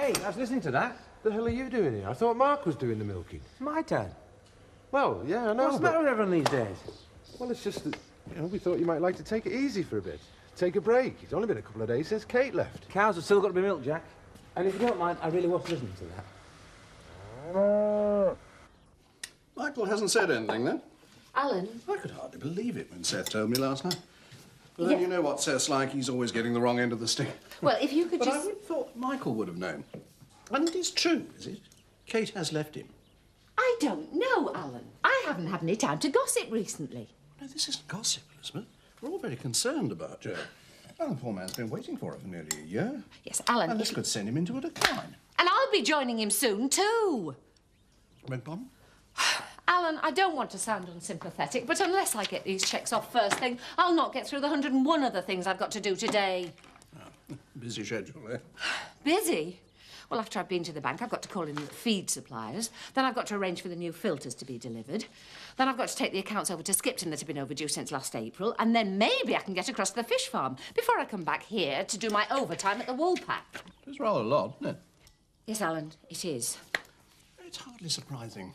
Hey, I was listening to that. The hell are you doing here? I thought Mark was doing the milking. It's my turn. Well, yeah, I know. What's the matter with everyone these days? Well, it's just that, we thought you might like to take it easy for a bit. Take a break. It's only been a couple of days since Kate left. Cows have still got to be milked, Jack. And if you don't mind, I really was listening to that. Michael hasn't said anything, then? Alan? I could hardly believe it when Seth told me last night. But then you know what Seth's like. He's always getting the wrong end of the stick. Well, if you could but just... I would have thought Michael would have known. And it is true, is it? Kate has left him. I don't know, Alan. I haven't had any time to gossip recently. No, this isn't gossip, Elizabeth. We're all very concerned about Joe. Well, the poor man's been waiting for it for nearly a year. Yes, Alan... And this could send him into a decline. And I'll be joining him soon, too. Red Bomb? Alan, I don't want to sound unsympathetic, but unless I get these checks off first thing, I'll not get through the 101 other things I've got to do today. Oh, busy schedule, eh? Busy? Well, after I've been to the bank, I've got to call in the feed suppliers. Then I've got to arrange for the new filters to be delivered. Then I've got to take the accounts over to Skipton that have been overdue since last April. And then maybe I can get across to the fish farm before I come back here to do my overtime at the wool pack. It's rather a lot, isn't it? Yes, Alan, it is. It's hardly surprising.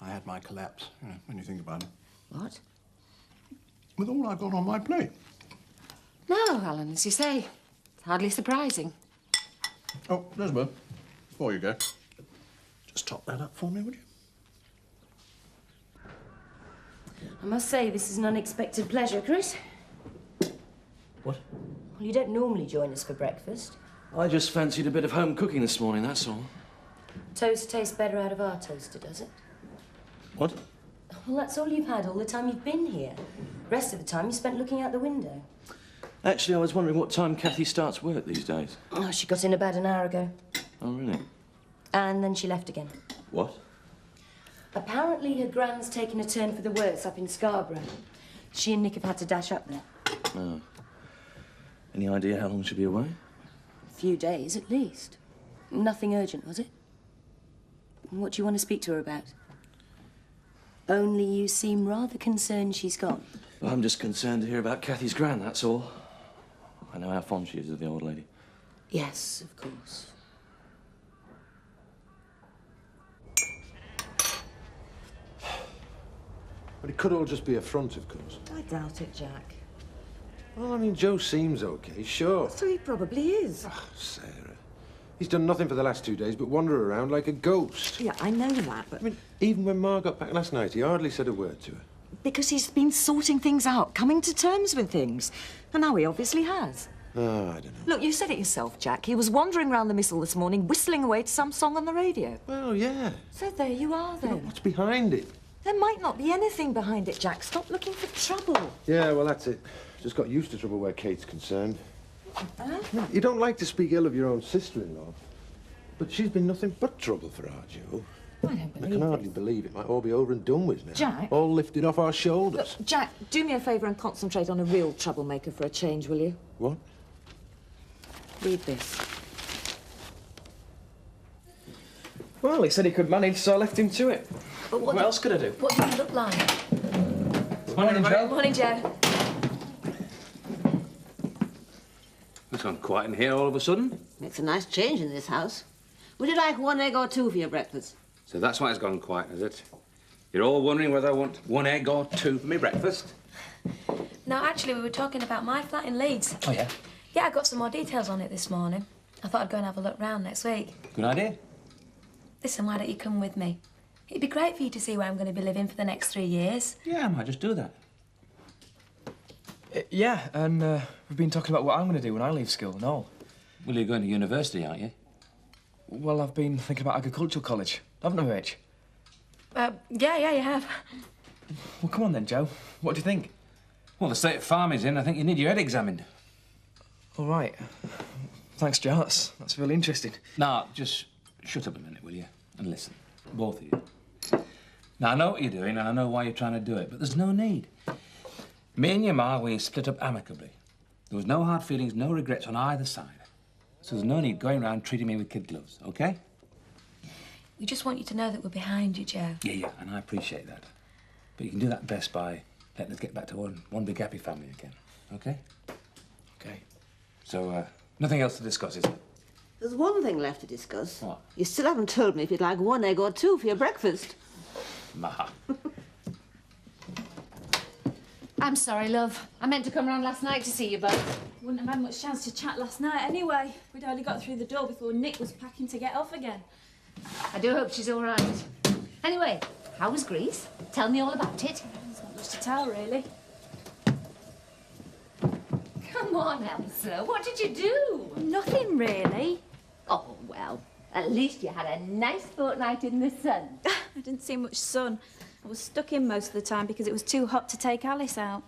I had my collapse, when you think about it. What? With all I've got on my plate. No, Alan, as you say, it's hardly surprising. Oh, Elizabeth, before you go, just top that up for me, would you? I must say, this is an unexpected pleasure, Chris. What? Well, you don't normally join us for breakfast. I just fancied a bit of home cooking this morning, that's all. Toast tastes better out of our toaster, does it? What? Well, that's all you've had all the time you've been here. Rest of the time you spent looking out the window. Actually, I was wondering what time Kathy starts work these days. Oh, she got in about an hour ago. Oh, really? And then she left again. What? Apparently her grand's taken a turn for the worse up in Scarborough. She and Nick have had to dash up there. Oh. Any idea how long she'll be away? A few days, at least. Nothing urgent, was it? What do you want to speak to her about? Only you seem rather concerned she's gone. Well, I'm just concerned to hear about Kathy's gran, that's all. I know how fond she is of the old lady. Yes, of course. But it could all just be a front, of course. I doubt it, Jack. Well, I mean, Joe seems okay, sure. So he probably is. Oh, Sarah. He's done nothing for the last 2 days but wander around like a ghost. Yeah, I know that, but... I mean, even when Ma got back last night, he hardly said a word to her. Because he's been sorting things out, coming to terms with things. And now he obviously has. Oh, I don't know. Look, you said it yourself, Jack. He was wandering round the Missile this morning, whistling away to some song on the radio. Well, yeah. So there you are, then. Look, what's behind it? There might not be anything behind it, Jack. Stop looking for trouble. Yeah, well, that's it. Just got used to trouble where Kate's concerned. Huh? You don't like to speak ill of your own sister-in-law, but she's been nothing but trouble for our Joe. I don't believe I can hardly this. believe it might all be over and done with now. Jack? All lifted off our shoulders. Look, Jack, do me a favour and concentrate on a real troublemaker for a change, will you? What? Read this. Well, he said he could manage, so I left him to it. But What else could I do? What do you look like? Morning, Joe. Morning, Joe. It's gone quiet in here all of a sudden. Makes a nice change in this house. Would you like 1 egg or 2 for your breakfast? So that's why it's gone quiet, is it? You're all wondering whether I want 1 egg or 2 for my breakfast? No, actually, we were talking about my flat in Leeds. Oh, yeah? Yeah, I got some more details on it this morning. I thought I'd go and have a look round next week. Good idea. Listen, why don't you come with me? It'd be great for you to see where I'm going to be living for the next 3 years. Yeah, I might just do that. Yeah, and we've been talking about what I'm going to do when I leave school and all. Well, you're going to university, aren't you? Well, I've been thinking about agricultural college, haven't I, Rach? Yeah, you have. Well, come on then, Joe. What do you think? Well, the state of farming's in. I think you need your head examined. All right. Thanks, Joe. That's really interesting. Now, just shut up a minute, will you? And listen, both of you. Now, I know what you're doing, and I know why you're trying to do it, but there's no need. Me and your ma, we split up amicably. There was no hard feelings, no regrets on either side. So there's no need going around treating me with kid gloves, OK? We just want you to know that we're behind you, Joe. Yeah, and I appreciate that. But you can do that best by letting us get back to one big happy family again, OK? OK. So, nothing else to discuss, is there? There's one thing left to discuss. What? You still haven't told me if you'd like 1 egg or 2 for your breakfast. Ma. I'm sorry, love. I meant to come round last night to see you both. Wouldn't have had much chance to chat last night anyway. We'd only got through the door before Nick was packing to get off again. I do hope she's all right. Anyway, how was Greece? Tell me all about it. There's not much to tell, really. Come on, Elsa. What did you do? Nothing, really. Oh, well, at least you had a nice fortnight in the sun. I didn't see much sun. I was stuck in most of the time because it was too hot to take Alice out.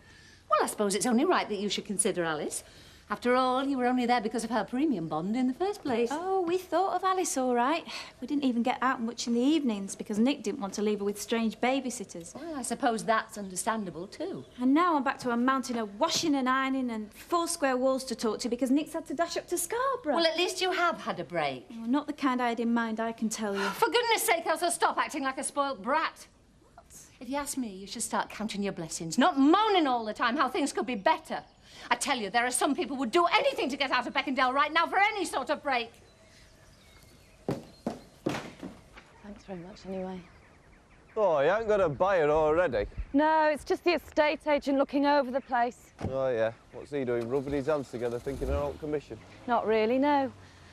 Well, I suppose it's only right that you should consider Alice. After all, you were only there because of her premium bond in the first place. Oh, we thought of Alice all right. We didn't even get out much in the evenings because Nick didn't want to leave her with strange babysitters. Well, I suppose that's understandable, too. And now I'm back to a mountain of washing and ironing and 4 square walls to talk to because Nick's had to dash up to Scarborough. Well, at least you have had a break. Oh, not the kind I had in mind, I can tell you. For goodness sake, Elsa, stop acting like a spoilt brat. What? If you ask me, you should start counting your blessings, not moaning all the time how things could be better. I tell you, there are some people who would do anything to get out of Beckendale right now for any sort of break. Thanks very much, anyway. Oh, you haven't got a buyer already? No, it's just the estate agent looking over the place. Oh, yeah. What's he doing, rubbing his hands together, thinking an old commission? Not really, no.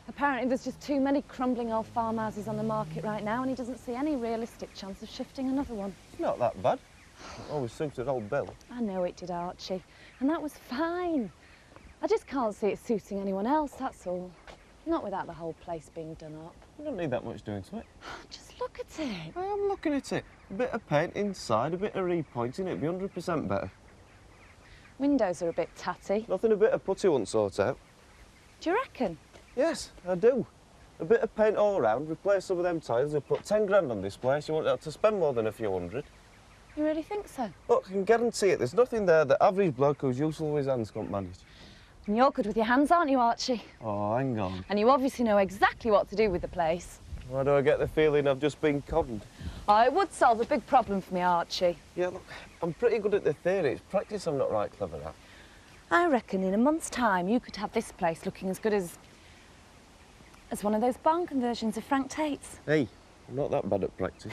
Apparently there's just too many crumbling old farmhouses on the market right now, and he doesn't see any realistic chance of shifting another one. It's not that bad. Always suited old Bill. I know it did, Archie, and that was fine. I just can't see it suiting anyone else, that's all. Not without the whole place being done up. You don't need that much doing to it. Just look at it. I am looking at it. A bit of paint inside, a bit of repointing, it'd be 100% better. Windows are a bit tatty. Nothing a bit of putty won't sort out. Do you reckon? Yes, I do. A bit of paint all round, replace some of them tiles, and put 10 grand on this place. You won't have to spend more than a few hundred. You really think so? Look, I can guarantee it. There's nothing there that average bloke who's useful with his hands can't manage. And you're good with your hands, aren't you, Archie? Oh, hang on. And you obviously know exactly what to do with the place. Why do I get the feeling I've just been conned? Oh, it would solve a big problem for me, Archie. Yeah, look, I'm pretty good at the theory. It's practice I'm not right clever at. I reckon in a month's time you could have this place looking as good as one of those barn conversions of Frank Tate's. Hey, I'm not that bad at practice.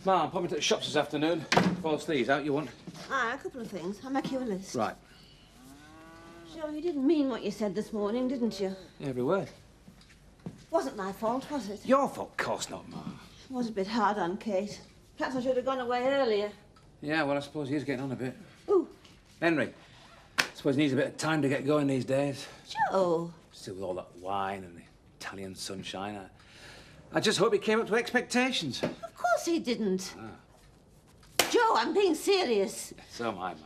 Ma, I'm popping to the shops this afternoon. False these out you want? Ah, a couple of things. I'll make you a list. Right. Sure, you didn't mean what you said this morning, didn't you? Every word. Wasn't my fault, was it? Your fault? Of course not, Ma. It was a bit hard on Kate. Perhaps I should have gone away earlier. Yeah, well, I suppose he is getting on a bit. Ooh. Henry. I suppose he needs a bit of time to get going these days. Joe. Still with all that wine and the Italian sunshine. I just hope he came up to expectations. Of course he didn't. Joe, I'm being serious. So am I, Ma.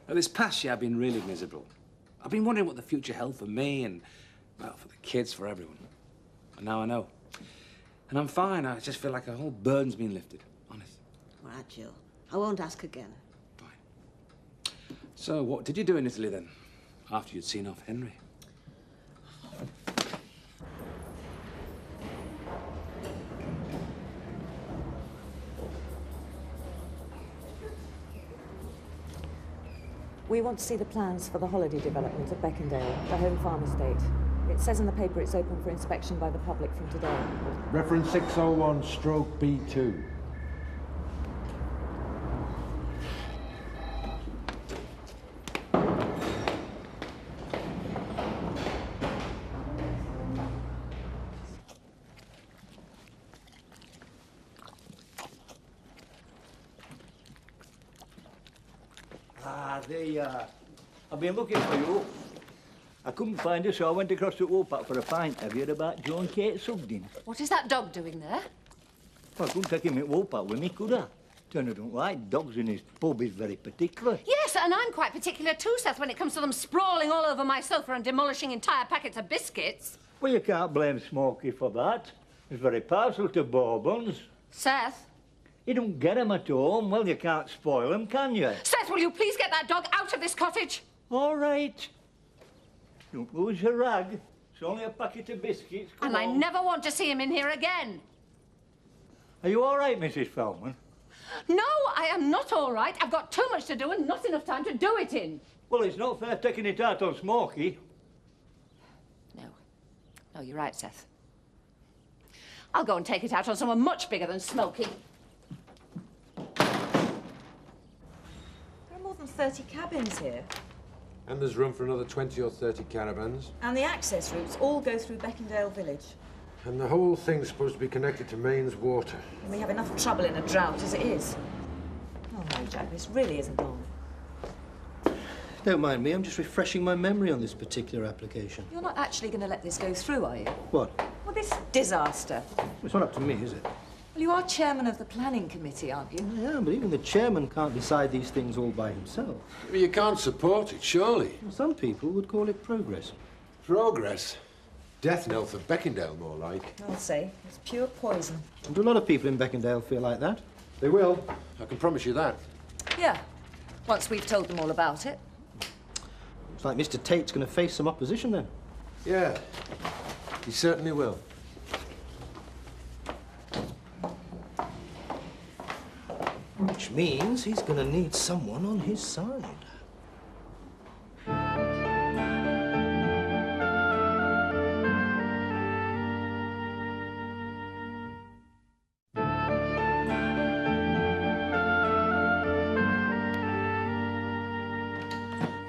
Now, this past year, I've been really miserable. I've been wondering what the future held for me and, well, for the kids, for everyone. And now I know. And I'm fine. I just feel like a whole burden's been lifted, honest. All right, Joe. I won't ask again. Fine. So, what did you do in Italy, then, after you'd seen off Henry? We want to see the plans for the holiday development at Beckendale, the home farm estate. It says in the paper it's open for inspection by the public from today. Reference 601 stroke B2. There you are. I've been looking for you. I couldn't find you, so I went across the Woolpack for a pint. Have you heard about Joe and Kate Sugden? What is that dog doing there? Well, I couldn't take him at Woolpack with me, could I? Turner don't like dogs in his pub. He's very particular. Yes, and I'm quite particular too, Seth, when it comes to them sprawling all over my sofa and demolishing entire packets of biscuits. Well, you can't blame Smokey for that. He's very partial to bourbons. Seth? You don't get 'em at home. Well, you can't spoil 'em, can you? Seth, will you please get that dog out of this cottage? All right. Don't lose your rag. It's only a packet of biscuits. Come And I on. never want to see him in here again. Are you all right, Mrs. Feldman? No, I am not all right. I've got too much to do and not enough time to do it in. Well, it's not fair taking it out on Smokey. No, you're right, Seth. I'll go and take it out on someone much bigger than Smokey. There are more than 30 cabins here. And there's room for another 20 or 30 caravans. And the access routes all go through Beckendale village. And the whole thing's supposed to be connected to mains water. And we have enough trouble in a drought as it is. Oh, no, Jack, this really isn't long. Don't mind me, I'm just refreshing my memory on this particular application. You're not actually going to let this go through, are you? What? Well, this disaster. It's not up to me, is it? Well, you are chairman of the planning committee, aren't you? Yeah, but even the chairman can't decide these things all by himself. Well, you can't support it, surely. Well, some people would call it progress. Progress? Death knell for Beckendale, more like. I'll say. It's pure poison. And do a lot of people in Beckendale feel like that? They will. I can promise you that. Yeah. Once we've told them all about it. It's like Mr. Tate's going to face some opposition then. Yeah, he certainly will. Which means he's going to need someone on his side.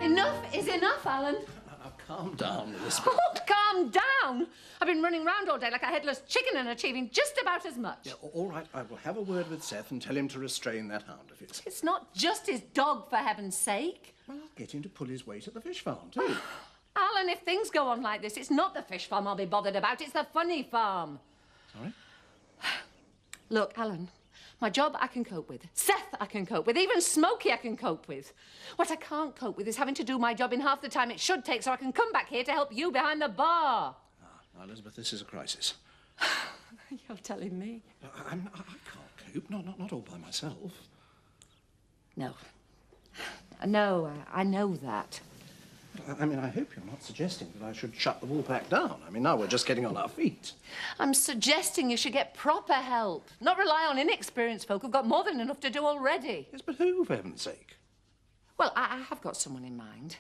Enough is enough, Alan. Now, calm down, Elizabeth. Oh, calm down. I've been running round all day like a headless chicken and achieving just about as much. Yeah, all right, I will have a word with Seth and tell him to restrain that hound of his. It's not just his dog, for heaven's sake. Well, I'll get him to pull his weight at the fish farm, too. Alan, if things go on like this, it's not the fish farm I'll be bothered about, it's the funny farm. Sorry? Look, Alan, my job I can cope with. Seth I can cope with. Even Smokey I can cope with. What I can't cope with is having to do my job in half the time it should take so I can come back here to help you behind the bar. Now, Elizabeth, this is a crisis. You're telling me. I can't cope, not all by myself. No. No, I know that. I mean, I hope you're not suggesting that I should shut the Woolpack down. I mean, now we're just getting on our feet. I'm suggesting you should get proper help, not rely on inexperienced folk who've got more than enough to do already. Yes, but who, for heaven's sake? Well, I have got someone in mind.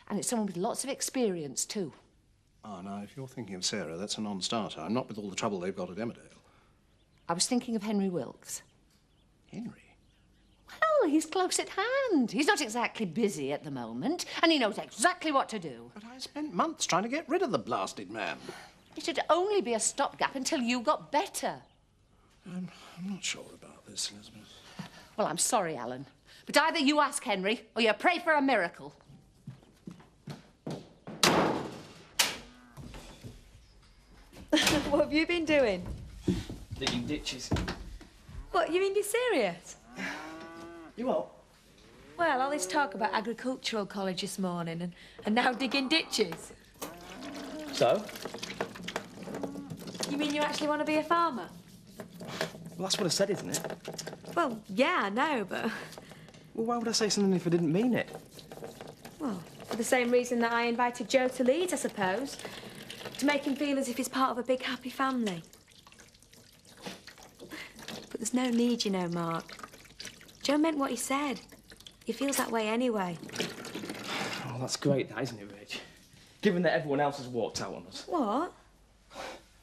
And it's someone with lots of experience, too. Ah, now, if you're thinking of Sarah, that's a non-starter. I'm not with all the trouble they've got at Emmerdale. I was thinking of Henry Wilkes. Henry? Well, he's close at hand. He's not exactly busy at the moment, and he knows exactly what to do. But I spent months trying to get rid of the blasted man. It should only be a stopgap until you got better. I'm not sure about this, Elizabeth. Well, I'm sorry, Alan. But either you ask Henry, or you pray for a miracle. What have you been doing? Digging ditches. What, you mean you're serious? You what? Well, all this talk about agricultural college this morning and now digging ditches. So? You mean you actually want to be a farmer? Well, that's what I said, isn't it? Well, yeah, I know, but... Well, why would I say something if I didn't mean it? Well, for the same reason that I invited Joe to Leeds, I suppose. To make him feel as if he's part of a big, happy family. But there's no need, you know, Mark. Joe meant what he said. He feels that way anyway. Oh, that's great, that, isn't it, Rich? Given that everyone else has walked out on us. What?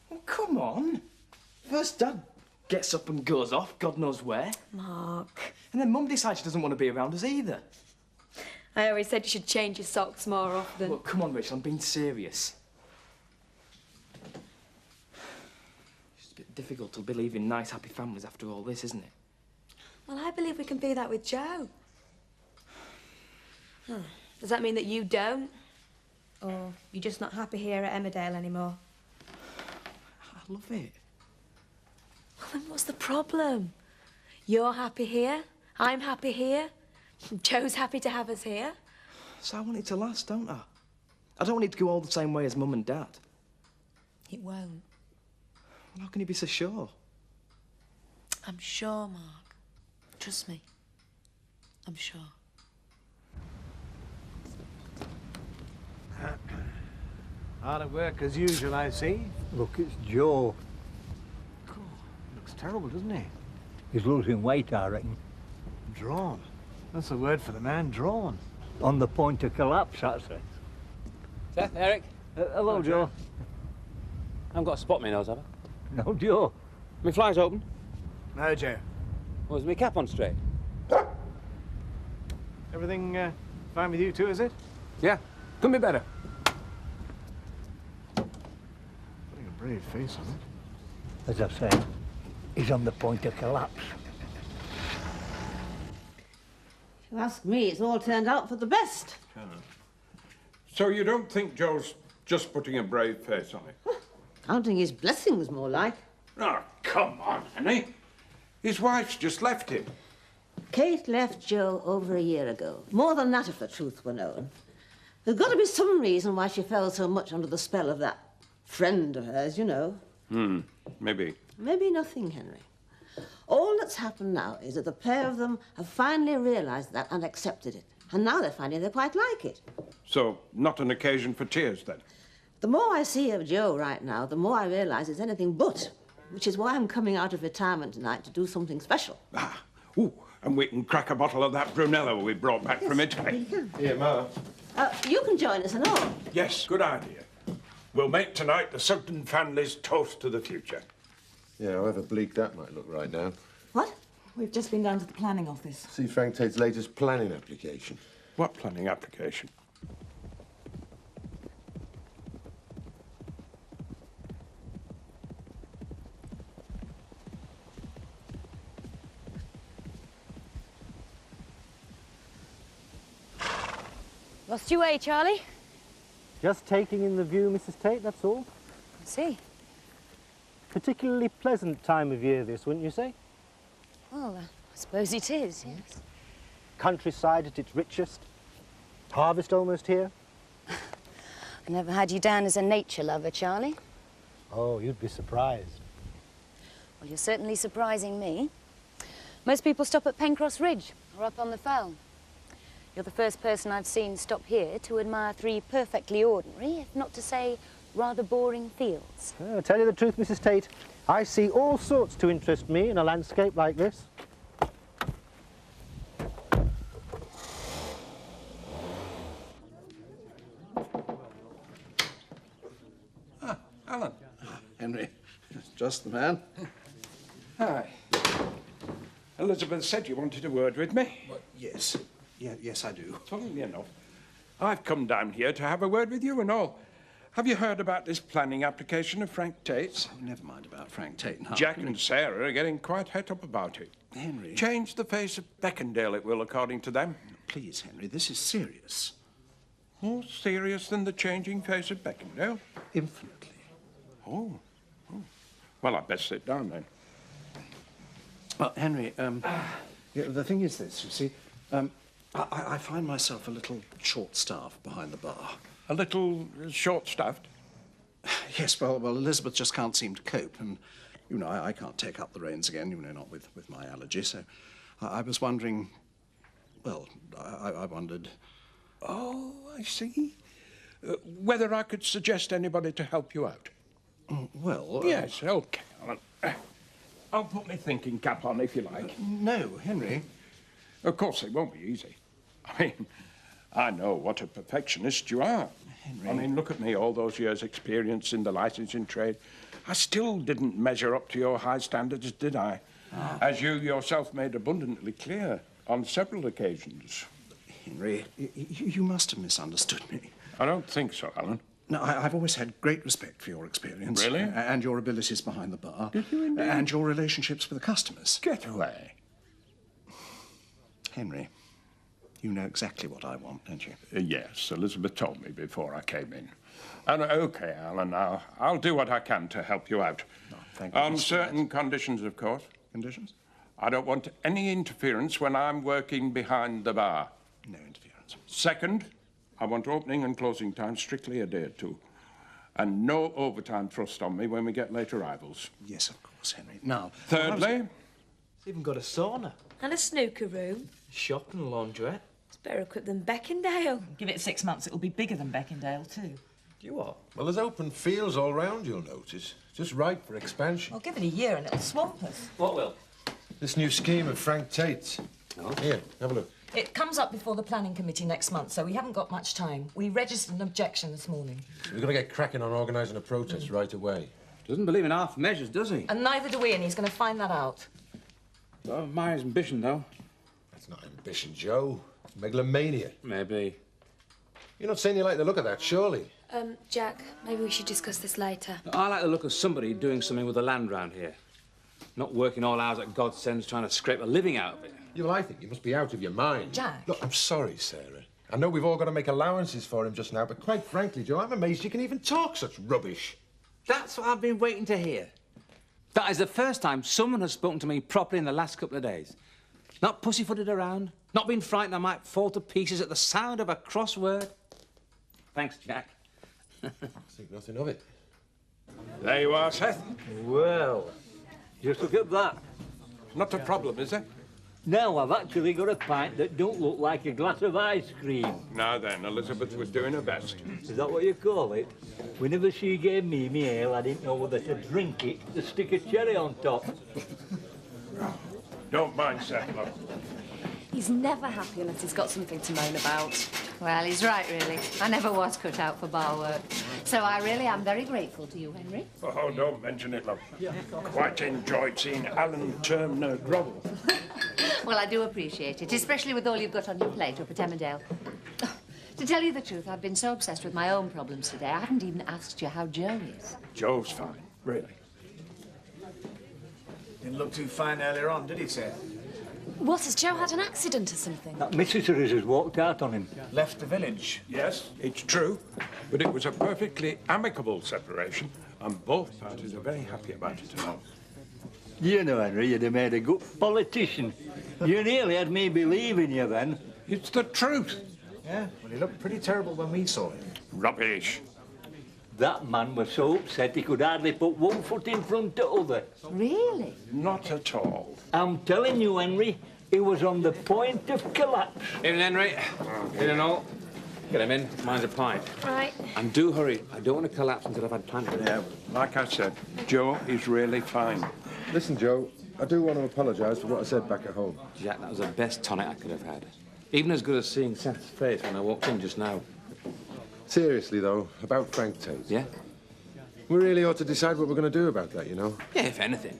Well, come on. First Dad gets up and goes off, God knows where. Mark. And then Mum decides she doesn't want to be around us either. I always said you should change your socks more often. Look, come on, Rich, I'm being serious. It's a bit difficult to believe in nice, happy families after all this, isn't it? Well, I believe we can be that with Joe. Huh. Does that mean that you don't? Or you're just not happy here at Emmerdale anymore? I love it. Well, then what's the problem? You're happy here, I'm happy here, Joe's happy to have us here. So I want it to last, don't I? I don't want it to go all the same way as Mum and Dad. It won't. Well, how can you be so sure? I'm sure, Mark. Trust me. I'm sure. Hard at work as usual, I see. Look, it's Joe. Looks terrible, doesn't he? He's losing weight, I reckon. Drawn. That's the word for the man, drawn. On the point of collapse, that's it. Seth, Eric. Hello, Joe. I haven't got a spot in my nose, have I? No, Joe. My fly's open. No, Joe. Oh, is my cap on straight? Everything fine with you too, is it? Yeah, couldn't be better. Putting a brave face on it. As I said, he's on the point of collapse. If you ask me, it's all turned out for the best. So you don't think Joe's just putting a brave face on it? Counting his blessings, more like. Oh, come on, honey. His wife's just left him. Kate left Joe over a year ago. More than that, if the truth were known. There's got to be some reason why she fell so much under the spell of that friend of hers, you know. Maybe. Maybe nothing, Henry. All that's happened now is that the pair of them have finally realised that and accepted it. And now they're finding they quite like it. So, not an occasion for tears, then? The more I see of Joe right now, the more I realise it's anything but. Which is why I'm coming out of retirement tonight to do something special. Ooh, and we can crack a bottle of that Brunello we brought back from Italy. Here, Ma. You can join us and all. Yes, good idea. We'll make tonight the Sugden family's toast to the future. Yeah, however bleak that might look right now. What? We've just been down to the planning office. See Frank Tate's latest planning application. What planning application? Lost your way, Charlie? Just taking in the view, Mrs. Tate, that's all. I see. Particularly pleasant time of year, this, wouldn't you say? Well, I suppose it is, yes. Countryside at its richest. Harvest almost here. I never had you down as a nature lover, Charlie. Oh, you'd be surprised. Well, you're certainly surprising me. Most people stop at Pencross Ridge or up on the fell. You're the first person I've seen stop here to admire 3 perfectly ordinary, if not to say rather boring fields. I'll tell you the truth, Mrs. Tate. I see all sorts to interest me in a landscape like this. Alan. Henry, just the man. Hi. Elizabeth said you wanted a word with me. Yes. Yes, I do. Funnily enough, I've come down here to have a word with you and all. Have you heard about this planning application of Frank Tate's? Oh, never mind about Frank Tate now. Jack and Sarah are getting quite het up about it. Henry. Change the face of Beckendale, it will, according to them. Please, Henry, this is serious. More serious than the changing face of Beckendale? Infinitely. Oh. Well, I'd best sit down then. Well, Henry, the thing is this, you see, I find myself a little short-staffed behind the bar. A little short-staffed? Yes, well, Elizabeth just can't seem to cope, and, you know, I can't take up the reins again, you know, not with my allergy, so I was wondering, well, I wondered... Oh, I see. Whether I could suggest anybody to help you out. Well... Yes, OK, Alan. I'll put my thinking cap on, if you like. No, Henry. Of course, it won't be easy. I mean, I know what a perfectionist you are. Henry. I mean, look at me, all those years' experience in the licensing trade. I still didn't measure up to your high standards, did I? As you yourself made abundantly clear on several occasions. Henry, you must have misunderstood me. I don't think so, Alan. No, I've always had great respect for your experience. Really? And your abilities behind the bar. Did you indeed? And your relationships with the customers. Get away. Henry, you know exactly what I want, don't you? Yes, Elizabeth told me before I came in. And OK, Alan, I'll do what I can to help you out. Oh, thank you. On certain conditions, of course. Conditions? I don't want any interference when I'm working behind the bar. No interference. Second, I want opening and closing times strictly adhered to. And no overtime thrust on me when we get late arrivals. Yes, of course, Henry. Now... Thirdly... It's even got a sauna. And a snooker room. Shop and laundrette. It's better equipped than Beckendale. Give it 6 months, it'll be bigger than Beckendale, too. Do you what? Well, there's open fields all round, you'll notice. Just ripe for expansion. Well, give it a year and it'll swamp us. What will? This new scheme of Frank Tate's. Oh. Here, have a look. It comes up before the planning committee next month, so we haven't got much time. We registered an objection this morning. We've got to get cracking on organising a protest right away. Doesn't believe in half measures, does he? And neither do we, and he's going to find that out. Well, my ambition, though. That's not ambition, Joe. Megalomania. Maybe. You're not saying you like the look of that, surely? Jack, maybe we should discuss this later. I like the look of somebody doing something with the land round here. Not working all hours at God sends trying to scrape a living out of it. Yeah, well, I think you must be out of your mind. Jack. Look, I'm sorry, Sarah. I know we've all got to make allowances for him just now, but quite frankly, Joe, I'm amazed you can even talk such rubbish. That's what I've been waiting to hear. That is the first time someone has spoken to me properly in the last couple of days. Not pussyfooted around, not been frightened I might fall to pieces at the sound of a cross word. Thanks, Jack. I think nothing of it. There you are, Seth. Well, just look at that. Not a problem, is it? Now I've actually got a pint that don't look like a glass of ice cream. Now then, Elizabeth was doing her best. Is that what you call it? Whenever she gave me my ale, I didn't know whether to drink it or stick a cherry on top. Don't mind Seth, love. He's never happy unless he's got something to moan about. Well, he's right, really. I never was cut out for bar work. So I really am very grateful to you, Henry. Oh, don't mention it, love. Quite enjoyed seeing Alan Turner grovel. Well, I do appreciate it, especially with all you've got on your plate up at Emmerdale. Oh, to tell you the truth, I've been so obsessed with my own problems today, I haven't even asked you how Joe is. Joe's fine, really. Didn't look too fine earlier on, did he, Seth? What, has Joe had an accident or something? That Mrs. Harris has walked out on him. Left the village. Yes, it's true, but it was a perfectly amicable separation, and both parties are very happy about it now. You know, Henry, you'd have made a good politician. You nearly had me believing you then. It's the truth. Yeah, well, he looked pretty terrible when we saw him. Rubbish. That man was so upset he could hardly put one foot in front of the other. Really? Not at all. I'm telling you, Henry, he was on the point of collapse. Evening, Henry. Evening, all. Get him in. Mine's a pint. Right. And do hurry. I don't want to collapse until I've had time to... Yeah, like I said, Joe is really fine. Listen, Joe, I do want to apologise for what I said back at home. Jack, that was the best tonic I could have had. Even as good as seeing Seth's face when I walked in just now. Seriously, though, about Frank Tate. Yeah? We really ought to decide what we're going to do about that, you know? Yeah, if anything.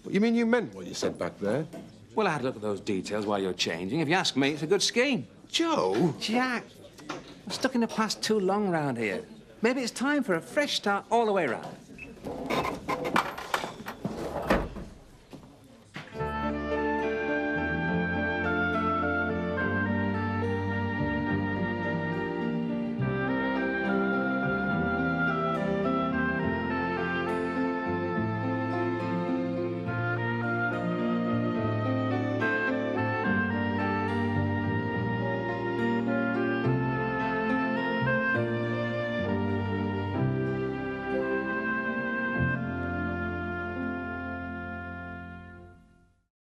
What, you mean you meant what you said back there? Well, I had a look at those details while you're changing. If you ask me, it's a good scheme. Joe? Jack, I'm stuck in the past too long round here. Maybe it's time for a fresh start all the way round.